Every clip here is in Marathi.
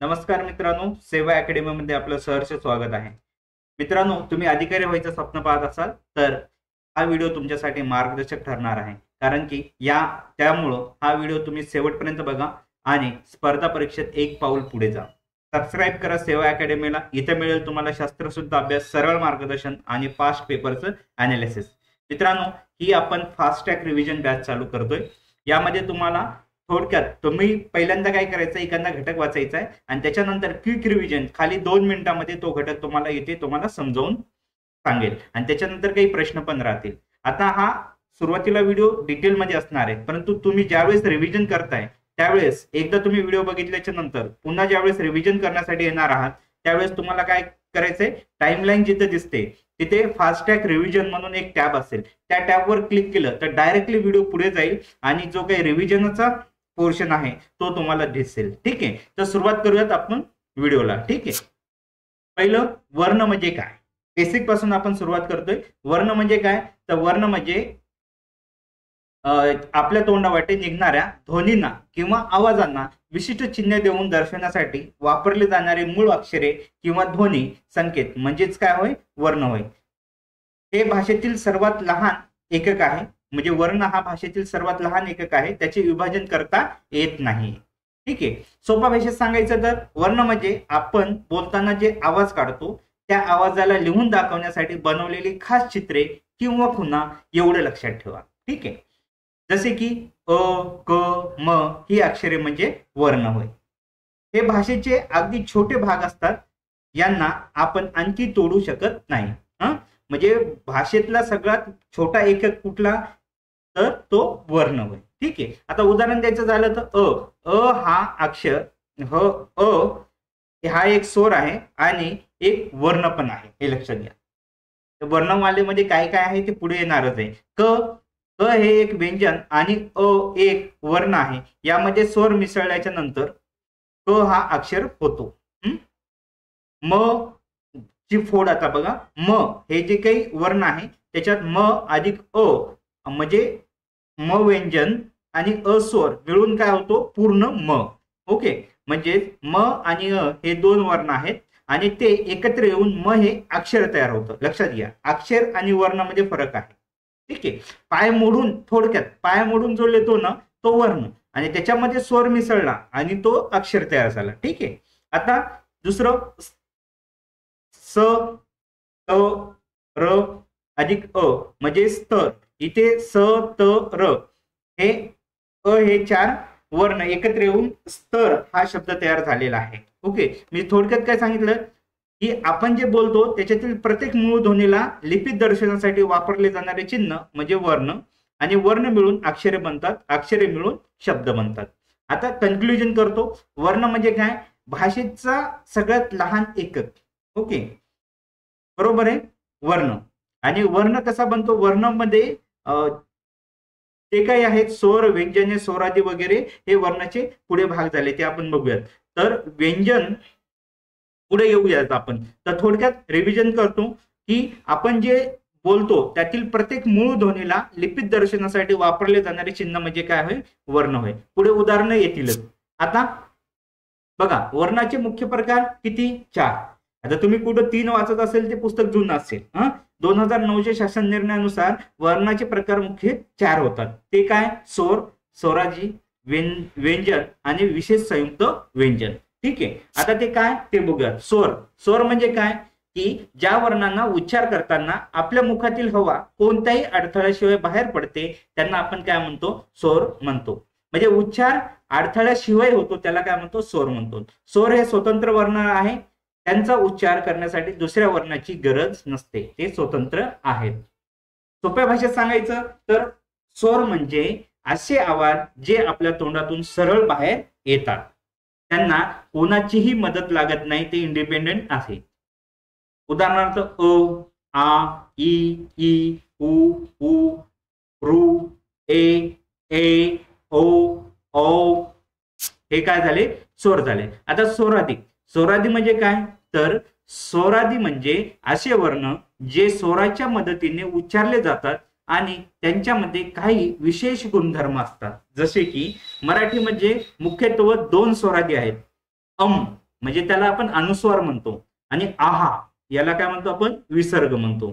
नमस्कार मित्रांनो, सेवा अकॅडमी मध्ये आपलं सहर्ष स्वागत आहे. मित्रांनो, तुम्ही अधिकारी व्हायचं स्वप्न पाहत असाल तर हा व्हिडिओ तुमच्यासाठी मार्गदर्शक ठरणार आहे. कारण की त्यामुळं हा व्हिडिओ तुम्ही शेवटपर्यंत बघा आणि स्पर्धा परीक्षेत एक पाऊल पुढे जा. सबस्क्राईब करा सेवा अकॅडमीला. इथे मिळेल तुम्हाला शास्त्रशुद्ध अभ्यास, सरळ मार्गदर्शन आणि पास्ट पेपरचं अनालिसिस. मित्रांनो, ही आपण फास्ट ट्रॅक रिव्हिजन बॅच चालू करतोय. यामध्ये तुम्हाला थोडक्यात तुम्ही पहिल्यांदा काय करायचं, एखादा घटक वाचायचा आहे आणि त्याच्यानंतर क्विक रिव्हिजन खाली 2 मिनिटांमध्ये तो घटक तुम्हाला येते तुम्हाला समजावून सांगेल आणि त्याच्यानंतर काही प्रश्न पण राहतील. आता हा सुरुवातीला व्हिडिओ डिटेलमध्ये असणार आहे, परंतु तुम्ही ज्यावेळेस रिव्हिजन करताय त्यावेळेस एकदा तुम्ही व्हिडिओ बघितल्याच्या नंतर पुन्हा ज्यावेळेस रिव्हिजन करण्यासाठी येणार आहात त्यावेळेस तुम्हाला काय करायचंय, टाइमलाईन जिथे दिसते तिथे फास्ट ट्रॅक रिव्हिजन म्हणून एक टॅब असेल, त्या टॅबवर क्लिक केलं तर डायरेक्टली व्हिडिओ पुढे जाईल आणि जो काही रिव्हिजनचा पोर्शन आहे तो तुम्हाला दिसेल. ठीक आहे, तर सुरुवात करूयात आपण व्हिडिओला. ठीक आहे, पहिलं वर्ण म्हणजे काय, बेसिक पासून आपण सुरुवात करतोय. वर्ण म्हणजे काय, तर वर्ण म्हणजे आपल्या तोंडावाटे निघणाऱ्या ध्वनींना किंवा आवाजांना विशिष्ट चिन्ह देऊन दर्शवण्यासाठी वापरले जाणारे मूळ अक्षरे किंवा ध्वनी संकेत म्हणजेच काय होय, वर्ण होय. हे भाषेतील सर्वात लहान एकक आहे. म्हणजे वर्ण हा भाषेतील सर्वात लहान एकक आहे, त्याचे विभाजन करता येत नाही. ठीक आहे, सोपा भाषेत सांगायचं तर वर्ण म्हणजे आपण बोलताना जे आवाज काढतो त्या आवाजाला लिहून दाखवण्यासाठी बनवलेली खास चित्रे किंवा खुणा, एवढं लक्षात ठेवा. ठीक आहे, जसे की अ, क, म ही अक्षरे म्हणजे वर्ण होय. हे भाषेचे अगदी छोटे भाग असतात, यांना आपण आणखी तोडू शकत नाही. म्हणजे भाषेतला सगळ्यात छोटा एकक कुठला, तर तो वर्ण होय. ठीक आहे, आता उदाहरण द्यायचं झालं तर अ हा अक्षर हा एक स्वर आहे आणि एक वर्ण पण आहे, हे लक्षात घ्या. वर्णमालेमध्ये काय काय आहे ते पुढे येणारच आहे. क हे एक व्यंजन आणि अ एक वर्ण आहे. यामध्ये स्वर मिसळल्याच्या नंतर क हा अक्षर होतो. म ची फोड आता बघा, म हे जे काही वर्ण आहे त्याच्यात म अधिक अ म्हणजे म व्यंजन आणि अ स्वर मिळून काय होतो, पूर्ण म. ओके, म्हणजे म आणि अ हे 2 वर्ण आहेत आणि ते एकत्र येऊन म हे अक्षर तयार होतं. लक्षात घ्या, अक्षर आणि वर्णामध्ये फरक आहे. ठीक आहे, पाय मोडून, थोडक्यात पाय मोडून जो लिहितो ना तो वर्ण आणि त्याच्यामध्ये स्वर मिसळला आणि तो अक्षर तयार झाला. ठीक आहे, आता दुसरं स, त, र अधिक अ म्हणजे स्तर. इथे स, त, र हे हे 4 वर्ण एकत्र येऊन स्तर हा शब्द तयार झालेला आहे. ओके, मी थोडक्यात काय सांगितलं की आपण जे बोलतो त्याच्यातील प्रत्येक मूळ ध्वनीला लिपित दर्शनासाठी वापरले जाणारे चिन्ह म्हणजे वर्ण, आणि वर्ण मिळून अक्षरे बनतात, अक्षरे मिळून शब्द बनतात. आता कन्क्लुजन करतो. वर्ण म्हणजे काय, भाषेचा सगळ्यात लहान एकक. ओके, बरोबर आहे, वर्ण. आणि वर्ण कसा बनतो, वर्णामध्ये ते काही आहेत स्वर, व्यंजने, स्वरादी वगैरे, हे वर्णाचे पुढे भाग झाले ते आपण बघूयात. तर व्यंजन पुढे येऊयात आपण. तर थोडक्यात रिव्हिजन करतो की आपण जे बोलतो त्यातील प्रत्येक मूळ ध्वनीला लिपित दर्शनासाठी वापरले जाणारे चिन्ह म्हणजे काय होय, वर्ण होय. पुढे उदाहरणं येतीलच. आता बघा, वर्णाचे मुख्य प्रकार किती, 4. आता तुम्ही कुठं 3 वाचत असेल ते पुस्तक जुनं असेल. 2009च्या शासन निर्णयानुसार वर्णाचे प्रकार मुख्य 4 होतात. ते काय, स्वर, स्वराजी, व्यंजन आणि विशेष संयुक्त व्यंजन. ठीक आहे, आता ते काय ते बघूया. स्वर म्हणजे काय की ज्या वर्णांना उच्चार करताना आपल्या मुखातील हवा कोणत्याही अडथळ्याशिवाय बाहेर पडते त्यांना आपण काय म्हणतो, स्वर म्हणतो. म्हणजे उच्चार अडथळ्याशिवाय होतो त्याला काय म्हणतो, स्वर म्हणतो. स्वर हे स्वतंत्र वर्ण आहे, त्यांचा उच्चार करण्यासाठी दुसऱ्या वर्णाची गरज नसते, ते स्वतंत्र आहेत. सोप्या भाषेत सांगायचं तर स्वर म्हणजे असे आवाज जे आपल्या तोंडातून सरळ बाहेर येतात, त्यांना कोणाचीही मदत लागत नाही, ते इंडिपेंडेंट आहे. उदाहरणार्थ अ, आ, ई, उ, ऋ, ए, ओ हे काय झाले, स्वर झाले. आता स्वरादी म्हणजे काय, तर स्वरादी म्हणजे असे वर्ण जे स्वराच्या मदतीने उच्चारले जातात आणि त्यांच्यामध्ये काही विशेष गुणधर्म असतात. जसे की मराठीमध्ये मुख्यत्वे 2 स्वरादी आहेत, म्हणजे त्याला आपण अनुस्वार म्हणतो, आणि आहा याला काय म्हणतो आपण, विसर्ग म्हणतो.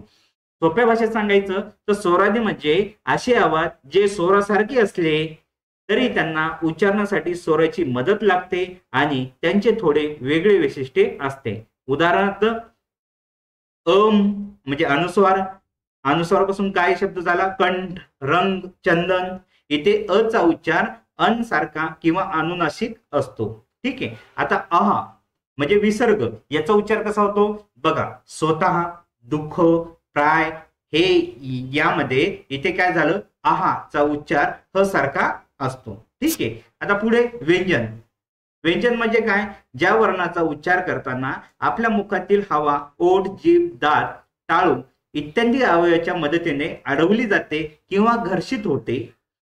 सोप्या भाषेत सांगायचं तर स्वरादी म्हणजे असे आवाज जे स्वरासारखे असले तरी त्यांना उच्चारणासाठी स्वराची मदत लागते आणि त्यांचे थोडे वेगळे वैशिष्ट्ये असते. उदाहरणार्थ म्हणजे अनुस्वार, अनुस्वारापासून काय शब्द झाला, कंठ, रंग, चंदन. इथे अचा उच्चार अन सारखा किंवा अनुनासिक असतो. ठीक आहे. आता अहा म्हणजे विसर्ग, याचा उच्चार कसा होतो बघा, स्वतः, दुःख, प्राय, हे यामध्ये इथे काय झालं, आहा चा उच्चार ह सारखा असतो. ठीक आहे. आता पुढे व्यंजन. व्यंजन म्हणजे काय, ज्या वर्णाचा उच्चार करताना आपल्या मुखातील हवा ओठ, जीभ, दात, टाळू इत्यादी अवयवाच्या मदतीने अडवली जाते किंवा घर्षित होते,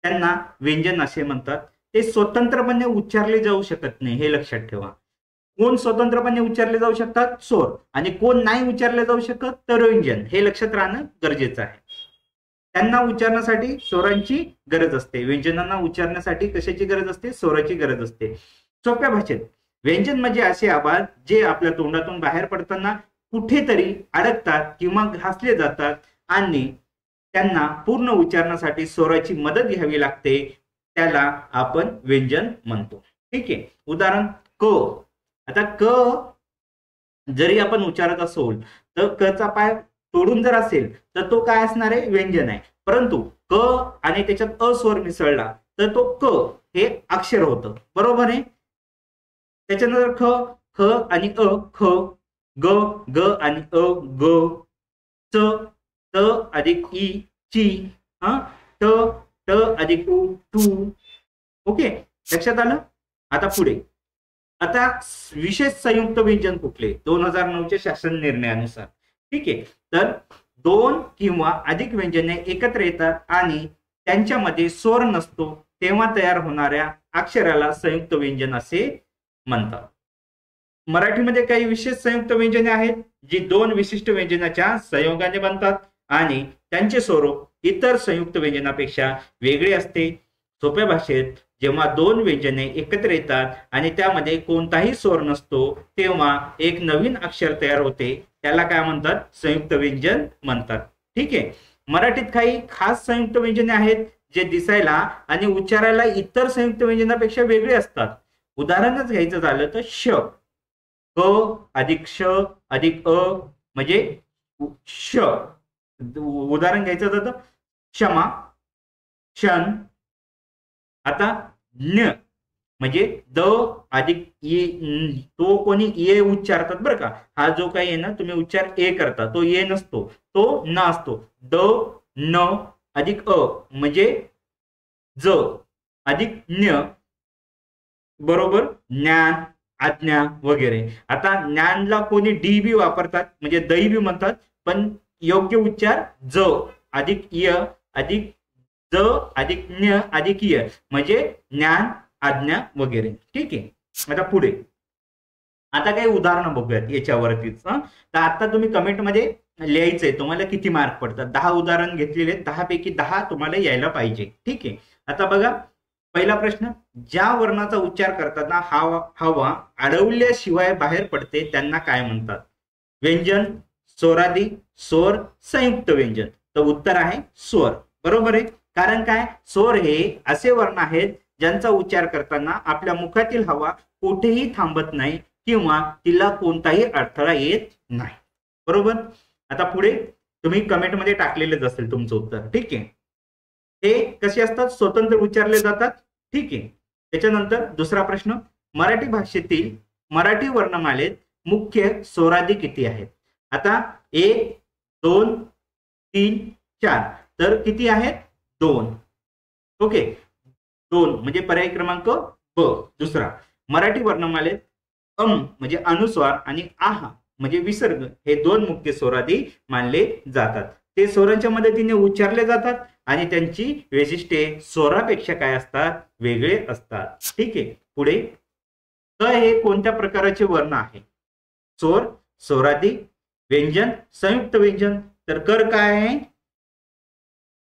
त्यांना व्यंजन असे म्हणतात. ते स्वतंत्रपणे उच्चारले जाऊ शकत नाही, हे लक्षात ठेवा. कोण स्वतंत्रपणे उच्चारले जाऊ शकतात, स्वर, आणि कोण नाही उच्चारले जाऊ शकत तर व्यंजन. हे लक्षात राहणं गरजेचं आहे. त्यांना उच्चारण्यासाठी स्वरांची गरज असते, व्यंजनांना उच्चारण्यासाठी कशाची गरज असते, स्वराची गरज असते. सोप्या भाषेत व्यंजन म्हणजे असे आवाज जे आपल्या तोंडातून बाहेर पडताना कुठेतरी अडकतात किंवा घासले जातात आणि त्यांना पूर्ण उच्चारणासाठी स्वराची मदत घ्यावी लागते, त्याला आपण व्यंजन म्हणतो. ठीक आहे. उदाहरण क. आता क जरी आपण उच्चारत असोल तर क चा पाय तोडून जर असेल तर तो काय असणार आहे, व्यंजन आहे. परंतु क आणि त्याच्यात अ स्वर मिसळला तर तो क हे अक्षर होतं, बरोबर आहे. त्याच्यानंतर ख, ख आणि अ, ख, ग, ग आणि अ, ग, च, त अधिक ई, ची, ट, ट अधिक उ, टू. ओके, लक्षात आलं. आता पुढे, आता विशेष संयुक्त व्यंजन कुठले, 2009च्या शासन निर्णयानुसार. ठीक आहे. तर दोन किंवा अधिक व्यंजने एकत्र येतात आणि त्यांच्यामध्ये स्वर नसतो तेव्हा तयार होणाऱ्या अक्षराला संयुक्त व्यंजन असे म्हणतात. मराठीमध्ये काही विशेष संयुक्त व्यंजने आहेत जी दोन विशिष्ट व्यंजनाच्या संयोगाने बनतात आणि त्यांचे स्वरूप इतर संयुक्त व्यंजनापेक्षा वेगळे असते. सोप्या भाषेत जेव्हा दोन व्यंजने एकत्र येतात आणि त्यामध्ये कोणताही स्वर नसतो तेव्हा एक नवीन अक्षर तयार होते, त्याला काय म्हणतात, संयुक्त व्यंजन म्हणतात. ठीक आहे. मराठीत काही खास संयुक्त व्यंजने आहेत जे दिसायला आणि उच्चारायला इतर संयुक्त व्यंजनापेक्षा वेगळे असतात. उदाहरणच घ्यायचं झालं तर श, क अधिक श अधिक अ म्हणजे श. उदाहरण घ्यायचं झालं तर क्षमा, क्षण. आता न्य म्हणजे द अधिक तो कोणी ये उच्चारतात बरं का, हा जो काही आहे ना तुम्ही उच्चार ए करता तो ये नसतो, तो न असतो. द न अधिक अ म्हणजे ज अधिक न्य, बरोबर, ज्ञान, आज्ञा वगैरे. आता ज्ञानला कोणी डी बी वापरतात म्हणजे दै बी म्हणतात, पण योग्य उच्चार ज अधिक य अधिक ज अधिक ज्ञ अधिक य म्हणजे ज्ञान, आज्ञा वगैरे. ठीक आहे. आता पुढे, आता काही उदाहरणं बघूयात याच्यावरतीच. तर आता तुम्ही कमेंटमध्ये लिहायचंय तुम्हाला किती मार्क पडतात. 10 उदाहरण घेतलेले, 10 पैकी 10 तुम्हाला यायला पाहिजे. ठीक आहे. आता बघा, पहिला प्रश्न, ज्या वर्णाचा उच्चार करताना हवा अडवल्याशिवाय बाहेर पडते त्यांना काय म्हणतात, व्यंजन, स्वरादी, स्वर, संयुक्त व्यंजन. तर उत्तर आहे स्वर, बरोबर आहे. कारण काय, स्वर हे असे वर्ण आहेत ज्यांचा उच्चार करताना आपल्या मुखातील हवा कुठेही थांबत नाही किंवा तिला कोणताही अडथळा येत नाही, बरोबर. आता पुढे तुम्ही कमेंटमध्ये टाकलेलेच असेल तुमचं उत्तर. ठीक आहे. हे कसे असतात, स्वतंत्र उच्चारले जातात. ठीक आहे. त्याच्यानंतर दुसरा प्रश्न, मराठी भाषेतील मराठी वर्णमालेत मुख्य स्वरादी किती आहेत. आता 1 2 3 4 तर किती आहेत, 2. ओके, 2 म्हणजे पर्याय क्रमांक ब. दुसरा, मराठी वर्णमालेत म्हणजे अनुस्वार आणि आहा म्हणजे विसर्ग हे दोन मुख्य स्वरादी मानले जातात. ते स्वरांच्या मदतीने उच्चारले जातात आणि त्यांची वैशिष्ट्ये स्वरापेक्षा काय असतात, वेगळे असतात. ठीक आहे. पुढे, क हे कोणत्या प्रकारचे वर्ण आहे, स्वर, स्वरादी, व्यंजन, संयुक्त व्यंजन. तर कर काय आहे,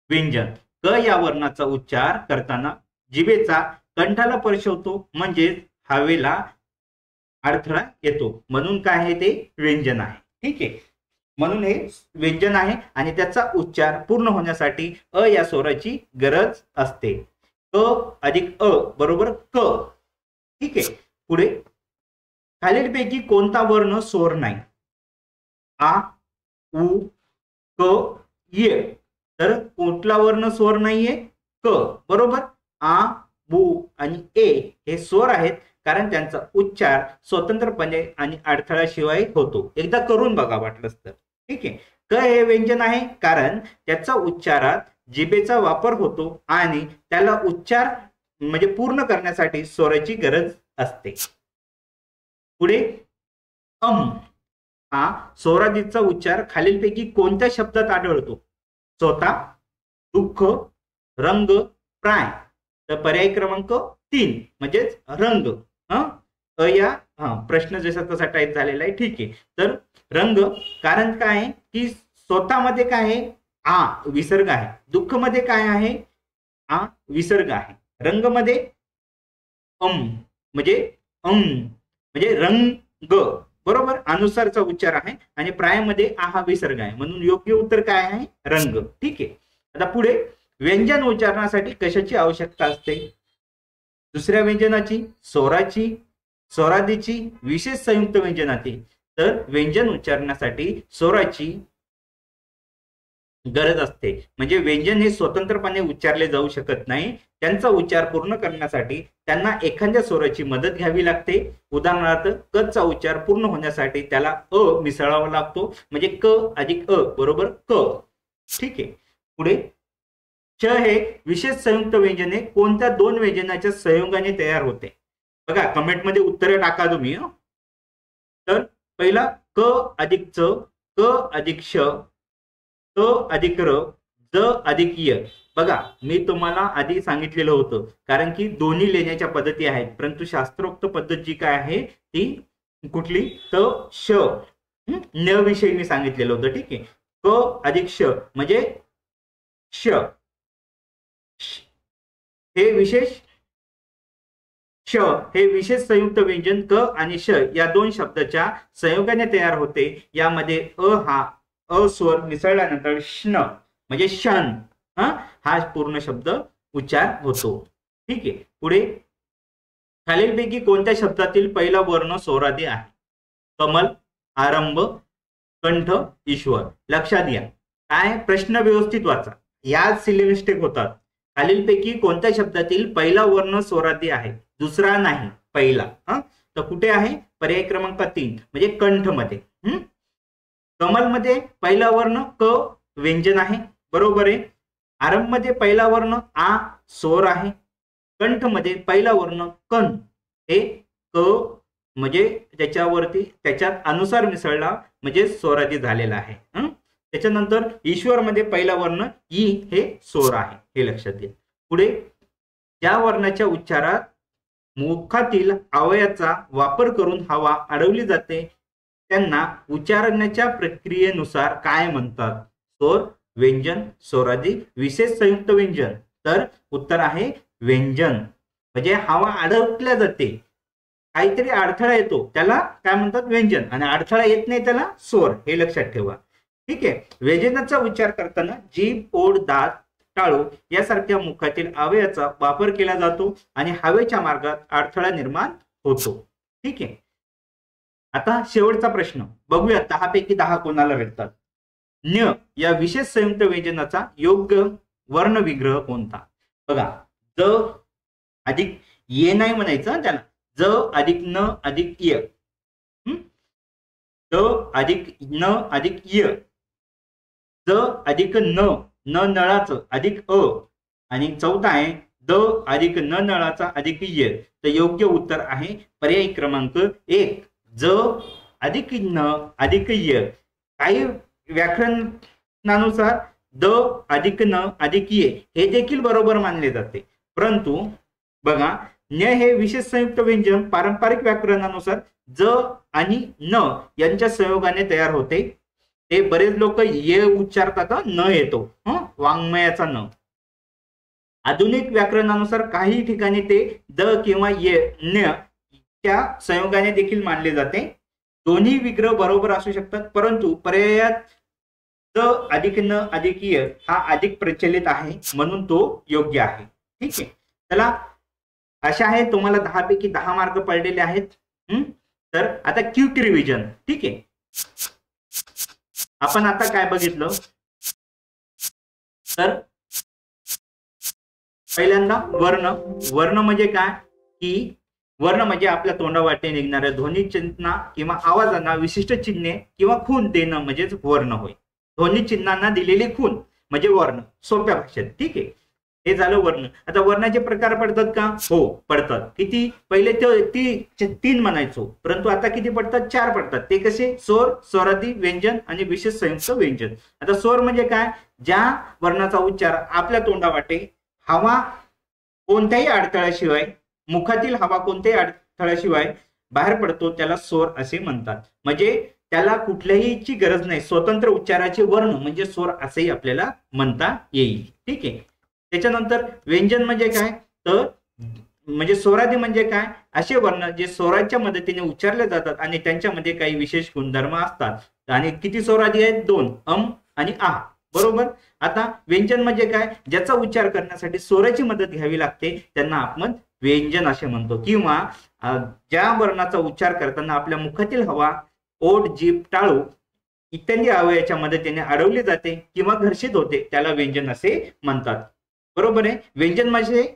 व्यंजन. क या वर्णाचा उच्चार करताना जिभेचा कंठाला स्पर्श होतो, म्हणजेच हवेला अडथळा येतो, म्हणून काय आहे ते व्यंजन आहे. ठीक आहे, म्हणून हे व्यंजन आहे आणि त्याचा उच्चार पूर्ण होण्यासाठी अ या स्वराची गरज असते. क अधिक अ बरोबर क. ठीक आहे, पुढे खालीलपैकी कोणता वर्ण स्वर नाही? आ, उ, क, य. तर कुठला वर्ण स्वर नाहीये? क. बरोबर. आ, बु आणि ए हे स्वर आहेत, कारण त्यांचा उच्चार स्वतंत्रपणे आणि अडथळ्याशिवाय होतो. एकदा करून बघा वाटलंच तर. ठीक आहे, क हे व्यंजन आहे कारण त्याचा उच्चारात जिभेचा वापर होतो आणि त्याला उच्चार म्हणजे पूर्ण करण्यासाठी स्वराची गरज असते. पुढे हा स्वरादीचा उच्चार खालीलपैकी कोणत्या शब्दात आढळतो? स्वतः, दुःख, रंग, प्राय. तर पर्याय क्रमांक 3 म्हणजेच रंग. या प्रश्न जसा तसा टाईप झालेला आहे. ठीक आहे, तर रंग कारण काय आहे की स्वतःमध्ये काय आहे? आ विसर्ग आहे. दुःख मध्ये काय आहे? आ विसर्ग आहे. रंग मध्ये म्हणजे म्हणजे रंग बरोबर अनुसारचा उच्चार आहे आणि प्रायमध्ये आ हा विसर्ग आहे, म्हणून योग्य उत्तर काय आहे? रंग. ठीक आहे, आता पुढे व्यंजन उच्चारणासाठी कशाची आवश्यकता असते? दुसऱ्या व्यंजनाची, स्वराची, स्वरादीची, विशेष संयुक्त व्यंजनाची. तर व्यंजन उच्चारण्यासाठी स्वराची गरज असते, म्हणजे व्यंजन हे स्वतंत्रपणे उच्चारले जाऊ शकत नाही. त्यांचा उच्चार पूर्ण करण्यासाठी त्यांना एखाद्या स्वराची मदत घ्यावी लागते. उदाहरणार्थ क चा उच्चार पूर्ण होण्यासाठी त्याला अ मिसळावा लागतो, म्हणजे क अधिक अ बरोबर क. ठीक आहे, पुढे च हे विशेष संयुक्त व्यंजने कोणत्या दोन व्यंजनाच्या संयोगाने तयार होते? बघा कमेंटमध्ये उत्तरे टाका तुम्ही. तर पहिला क अधिक च, क अधिक श, क अधिक र, ज अधिक य. बघा मी तुम्हाला आधी सांगितलेलं होतं, कारण की दोन्ही लिहिण्याच्या पद्धती आहेत, परंतु शास्त्रोक्त पद्धत जी काय आहे ती कुठली? तर श न विषयी मी सांगितलेलं होतं. ठीक आहे, क अधिक श म्हणजे श हे विशेष श हे विशेष संयुक्त व्यंजन क आणि श या दोन शब्दाच्या संयोगाने तयार होते. यामध्ये अ हा अ स्वर मिसळल्यानंतर श्न म्हणजे शन हा पूर्ण शब्द उच्चार होतो. ठीक आहे, पुढे खालीलपैकी कोणत्या शब्दातील पहिला वर्ण स्वरादी आहे? कमल, आरंभ, कंठ, ईश्वर. लक्षात घ्या, काय प्रश्न व्यवस्थित वाचा, याच सिली मिस्टेक होतात. खालीलपैकी कोणत्या शब्दातील पहिला वर्ण स्वरादी आहे? दुसरा नाही, पहिला. तर कुठे आहे? पर्याय क्रमांक 3 म्हणजे कंठ मध्ये. कमल मध्ये पहिला वर्ण क व्यंजन आहे, बरोबर आहे. आरंभ मध्ये पहिला वर्ण आ स्वर आहे. कंठ मध्ये पहिला वर्ण कन हे क म्हणजे त्याच्यावरती त्याच्यात अनुसार मिसळला म्हणजे स्वरादी झालेला आहे. त्याच्यानंतर ईश्वर मध्ये पहिला वर्ण ई हे स्वर आहे, हे लक्षात घ्या. पुढे ज्या वर्णाच्या उच्चारात मुखातील अवयवाचा वापर करून हवा अडवली जाते त्यांना उच्चारण्याच्या प्रक्रियेनुसार काय म्हणतात? स्वर, व्यंजन, स्वरादी, विशेष संयुक्त व्यंजन. तर उत्तर आहे व्यंजन. म्हणजे हवा अडवल्या जाते, काहीतरी अडथळा येतो त्याला काय म्हणतात? व्यंजन. आणि अडथळा येत नाही त्याला स्वर, हे लक्षात ठेवा. ठीक आहे, व्यंजनाचा उच्चार करताना जीभ, ओठ, दात, टाळू यासारख्या मुखातील अवयवाचा वापर केला जातो आणि हवेच्या मार्गात अडथळा निर्माण होतो. ठीक आहे, आता शेवटचा प्रश्न बघूया, 10 पैकी 10 कोणाला भेटतात? न्य या विशेष संयुक्त व्यंजनाचा योग्य वर्ण विग्रह कोणता? बघा, ज अधिक ये नाही म्हणायचं त्याला, ज अधिक न अधिक य, ज अधिक न अधिक य, ज अधिक न नळाचं अधिक अ, आणि चौथा आहे द अधिक न नळाचा अधिक य. तर योग्य उत्तर आहे पर्याय क्रमांक 1 ज अधिक न अधिक य. काही व्याकरणानुसार द अधिक न अधिक ये हे देखील बरोबर मानले जाते, परंतु बघा न्य हे विशेष संयुक्त व्यंजन पारंपरिक व्याकरणानुसार ज आणि न यांच्या संयोगाने तयार होते. ते बरेच लोक ये उच्चारतात, न येतो वाङ्मयाचा न. आधुनिक व्याकरणानुसार काही ठिकाणी ते द किंवा ये न्य च्या संयोगाने देखील मानले जाते. दोन्ही विग्रह बरोबर असू शकतात, परंतु पर्यायात द अधिक न अधिकीय हा अधिक प्रचलित आहे म्हणून तो योग्य आहे. ठीक आहे, चला अशा आहे तुम्हाला 10 पैकी 10 मार्क पडलेले आहेत. तर आता क्विक रिव्हिजन. ठीक आहे, आपण आता काय बघितलं तर पहिल्यांदा वर्ण म्हणजे काय की वर्ण म्हणजे आपल्या तोंडावाटे निघणाऱ्या ध्वनी चिन्ह किंवा आवाजांना विशिष्ट चिन्हे किंवा खूण देणं म्हणजेच वर्ण होय. ध्वनी चिन्हांना दिलेली खूण म्हणजे वर्ण, सोप्या भाषेत. ठीक आहे, हे झालं वर्ण. आता वर्णाचे प्रकार पडतात का? हो पडतात. किती? पहिले ते 3 म्हणायचो, परंतु आता किती पडतात? 4 पडतात. ते कसे? स्वर, स्वरादी, व्यंजन आणि विशेष संयुक्त व्यंजन. आता स्वर म्हणजे काय? ज्या वर्णाचा उच्चार आपल्या तोंडावाटे हवा कोणत्याही अडथळ्याशिवाय, मुखातील हवा कोणत्याही अडथळ्याशिवाय बाहेर पडतो त्याला स्वर असे म्हणतात. म्हणजे त्याला कुठल्याहीची गरज नाही, स्वतंत्र उच्चाराचे वर्ण म्हणजे स्वर असेही आपल्याला म्हणता येईल. ठीक आहे, त्याच्यानंतर व्यंजन म्हणजे काय तर म्हणजे स्वरादी म्हणजे काय? असे वर्ण जे स्वराच्या मदतीने उच्चारले जातात आणि त्यांच्यामध्ये काही विशेष गुणधर्म असतात. आणि किती स्वरादी आहेत? 2, अम आणि आ. बरोबर. आता व्यंजन म्हणजे काय? ज्याचा उच्चार करण्यासाठी स्वराची मदत घ्यावी लागते त्यांना आपण व्यंजन असे म्हणतो. किंवा ज्या वर्णाचा उच्चार करताना आपल्या मुखातील हवा ओठ, जीभ, टाळू इत्यादी अवयवाच्या मदतीने अडवली जाते किंवा घर्षित होते त्याला व्यंजन असे म्हणतात. बरोबर आहे. व्यंजन म्हणजे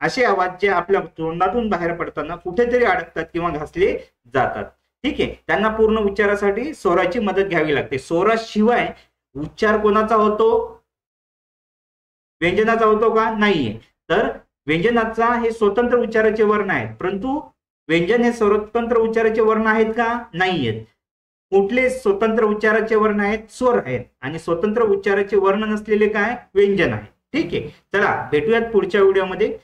असे आवाज जे आपल्या तोंडातून बाहेर पडताना कुठेतरी अडकतात किंवा घासले जातात. ठीक आहे, त्यांना पूर्ण उच्चारासाठी स्वराची मदत घ्यावी लागते. स्वराशिवाय उच्चार कोणाचा होतो? व्यंजनाचा होतो का? नाहीये. तर व्यंजनाचा हे स्वतंत्र उच्चाराचे वर्ण आहेत, परंतु व्यंजन हे स्वतंत्र उच्चाराचे वर्ण आहेत का? नाहीयेत. कुठले स्वतंत्र उच्चाराचे वर्ण आहेत? स्वर आहेत. आणि स्वतंत्र उच्चाराचे वर्ण नसलेले काय? व्यंजन आहे. ठीक आहे, चला भेटूयात पुढच्या व्हिडिओमध्ये.